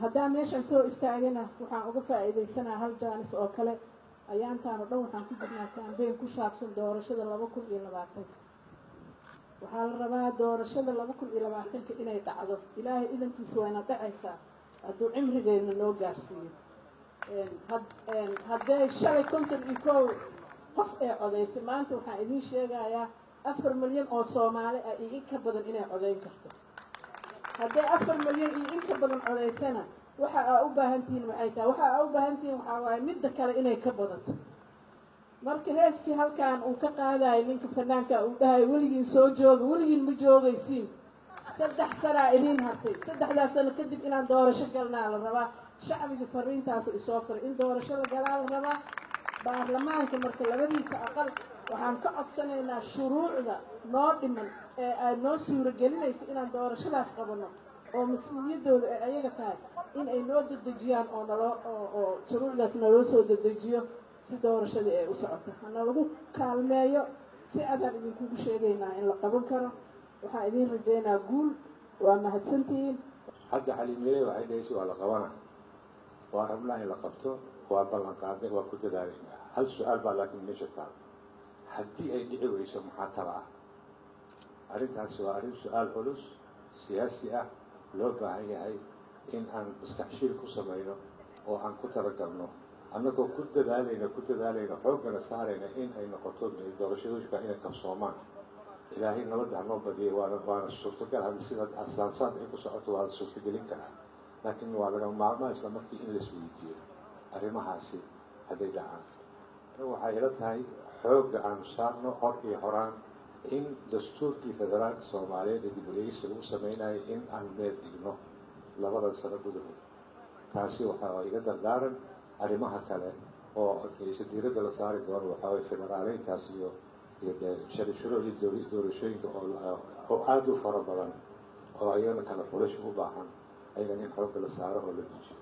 haddaan meeshaan soo istaagana waxaan uga faa'iidaysanaa hal jaanis oo kale ayaantaan oo dhan waxaan ku jirnaa kaambeyn ku saabsan doorashada 2020 waxaa la rabaa doorashada 2020 inay dhacdo ilaahay idankiisa wayna dhacaysaa hadduu cimrigeena noo gaarsiiyo haddee shalay 51 qof ee codaysay maanta waxaan idiin sheegayaa 4 milyan oo Soomaali ah iyo in ka badan inay codayn karto haddii 4 milyan iyo in ka badan codaysana waxa ay u baahan tihiin waxay tahay waxa ay u baahan tihiin waxa waaye midda kale inay ka badato marka heeskii halkaan uu ka qaadayo ninka fanaanka uu dhahay weligiin soo jooga weligiin ma joogaysiin 3 sano idin hartay 3 sano kadib inaan doorasho galnaa la rabaa shacbiga fariintaas u soo faray in doorasho la galaa la rabaa baarlamaanka marka labadiisa aqal waxaan ka codsanaynaa shuruucda noo dhiman ee ay noo suuragelinayso inaan doorashadaas qabano oo mas'uuliyadooda ay ayaga tahay in ay noo dedejiyaan oo shuruucdaas naloo soo dedejiyo si doorashada ay u socoto hana lagu kaalmeeyo si adaan idinkugu sheegaynaa in la qaban karo waxaan idin rajaynaa guul waa mahadsantihiin hadda xaliimiyey waxay dhahaysa waa la qabana waa rabnaa in la qabto waa ballan qaaday waa ku dadaalaynaa hal su-aal baa laakiin meesha taal haddii ay dhici weyso maxaa tala ah arrintaasi waa arrin su-aal culus siyaasi ah loo baahan yahay in aan maskaxshiil ku samayno oo aan ku talagalno annagoo ku dadaalayno xooggana saarayna in ay noqoto doorashadooyinka inay qabsoomaan ilaahay nabadda hanoo badiyay waana suurtagal hadda sida aslaansaad ay ku socoto waa la suurtagelin karaa laakiin waa laga maalmaha isla markii in laisweydiiyo arrimahaasi hadday dhacaan waxay ila tahay xoogga aanu saarno hor iyo horaan in dastuurkii federaalka soomaaliyeed ee dib u eegista lagu samaynayo in aan meel dhigno 2 sano gudahood taasi waxaa iga dardaaran arrimaha kale oo aysa diiradda la saari doono waxaa waye federaaleyntaas iyo shuruucdii doorashooyinka oo aada u fara badan oo ayagana kala xulasho u baahan aynan in xoogga la saaro oo la dejiyo